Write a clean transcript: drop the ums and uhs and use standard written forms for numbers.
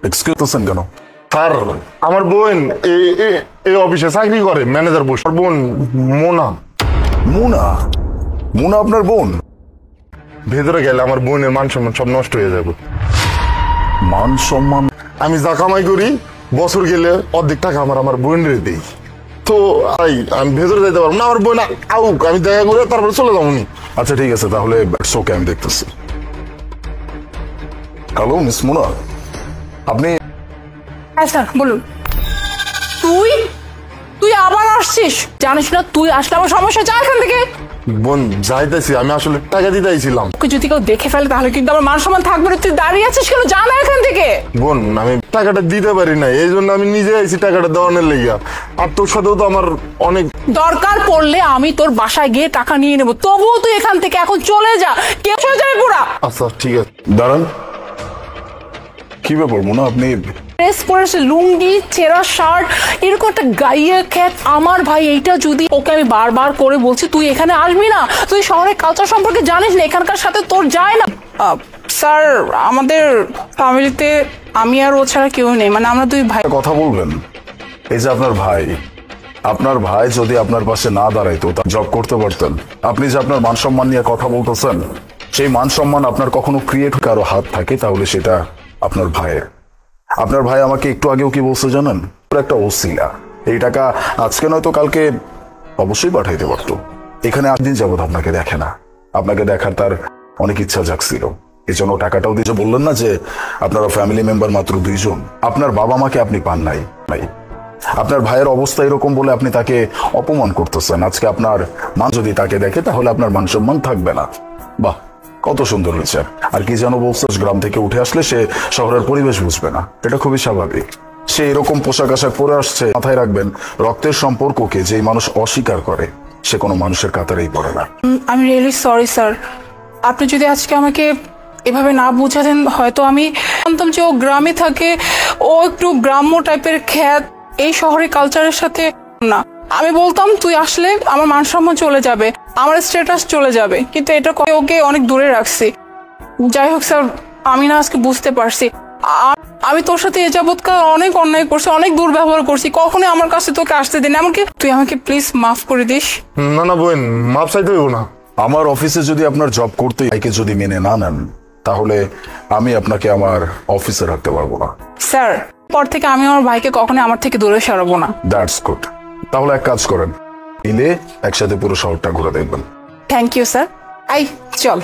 Excuse করছেন কেন? Sir আমার বোন এই অফিসে চাকরি করে, ম্যানেজার বসে। বোন মোনা। মুনা? মুনা আপনার বোন? ভেতরে গেলে আমার বোনের মান সম্মান সব নষ্ট হয়ে যাবে। মান সম্মান? আমি যা কামাই করি বছর গেলে অর্ধেক টাকা আমার বোনের দিই। তো আমি ভেতরে যেতে পারবো না, আমার বোন আউক, আমি দেখা করে তারপরে চলে যাবো। আচ্ছা ঠিক আছে, তাহলে শোকে আমি দেখতেছি। হ্যালো মিস মুনা, আপনি? হ্যাঁ স্যার বলুন। তুই তুই আবার আসছিস? জানিস না তুই আসলে আমার সমস্যা? যা এখান থেকে। বোন যাইতেছি, আমি আসলে টাকা দিতে আইছিলাম। ওকে যদি কেউ দেখে ফেলে তাহলে কিন্তু আমার মান সম্মান থাকবে না। তুই দাঁড়িয়ে আছিস কেন? যা না এখান থেকে। বোন আমি টাকাটা দিতে পারি না, এই জন্য আমি নিজে আইছি টাকাটা দেওয়ানোর লেগা। আর তোর সাথেও তো আমার অনেক দরকার পড়লে আমি তোর বাসায় গিয়ে টাকা নিয়ে নেবো, তবুও তুই এখান থেকে এখন চলে যা। কেউ চলে যাবে পুরা। আচ্ছা ঠিক আছে। দাঁড়ান, কি ব্যাপার মুনা, আপনি ড্রেস পরেছে, লুঙ্গি, ছেঁড়া শার্ট, এরকম একটা গাইয়ে খ্যাত আমার ভাই। এইটা যদি ওকে আমি বারবার করে বলছি তুই এখানে আসবি না, তুই শহরের কালচার সম্পর্কে জানিস না, এখানকার সাথে তোর যায় না। স্যার আমাদের ফ্যামিলিতে আমি আর ও ছাড়া কেউ নেই, মানে আমরা দুই ভাই। কথা বলবেন? এই যে আপনার ভাই যদি আপনার পাশে না দাঁড়াইতো তা জব করতে পারতেন? আপনি যে আপনার মান সম্মান নিয়ে কথা বলতেছেন, সেই মান সম্মান আপনার কখনো ক্রিয়েট কারো হাত থাকে তাহলে সেটা আপনার ভাইয়ের। আপনার ভাই আমাকে একটু আগেও কি বলছে জানেন? একটা ওসিলা, এই টাকা আজকে নয়তো কালকে অবশ্যই পাঠাইতে পারতো। এখানে 8 দিন যাবত আপনাকে দেখে না, আপনাকে দেখার তার অনেক ইচ্ছা জাগছিল, এই জন্য টাকাটাও দিয়ে। বললেন না যে আপনারা ফ্যামিলি মেম্বার মাত্র 2 জন, আপনার বাবা মাকে আপনি পান নাই। আপনার ভাইয়ের অবস্থা এরকম বলে আপনি তাকে অপমান করতেছেন। আজকে আপনার মা যদি তাকে দেখে তাহলে আপনার মান সম্মান থাকবে না। বাহ, কত সুন্দর বিচার। আর কি যেন বলছো, গ্রাম থেকে উঠে আসলে সে শহরের পরিবেশ বুঝবে না, এটা খুবই স্বাভাবিক। সে এরকম পোশাক আশাক পরে আসছে। মাথায় রাখবেন, রক্তের সম্পর্ককে যে মানুষ অস্বীকার করে সে কোনো মানুষের কাতারেই পড়ে না। আমি রিয়েলি সরি স্যার, আপনি যদি আজকে আমাকে এভাবে না বুঝাতেন হয়তো আমি জানতাম যে ও গ্রামে থাকে, ও একটু গ্রাম্য টাইপের খ্যাত, এই শহরের কালচারের সাথে না। আমি বলতাম তুই আসলে আমার মান সম্মান চলে যাবে, আমার স্ট্যাটাস চলে যাবে, কিন্তু এটা ওকে অনেক দূরে রাখছি। যাই হোক স্যার, আমি না আজকে বুঝতে পারছি আমি তোর সাথে এ যাবৎকাল অনেক অন্যায় করছি, অনেক দুর্ব্যবহার করছি, কখনোই আমার কাছে তোকে আসতে দিন। এমনকি তুই আমাকে প্লিজ মাফ করে দিস। না বোন, মাফ চাইতে হইব না। আমার অফিসে যদি আপনার জব করতে ভাইকে যদি মেনে না নেন তাহলে আমি আপনাকে আমার অফিসে রাখতে পারবো না। স্যার পর থেকে আমি আমার ভাইকে কখনোই আমার থেকে দূরে সরাবো না। That's good. তাহলে এক কাজ করেন, মিলে একসাথে পুরো শহরটা ঘুরে দেখবেন। Thank you sir. আই চল।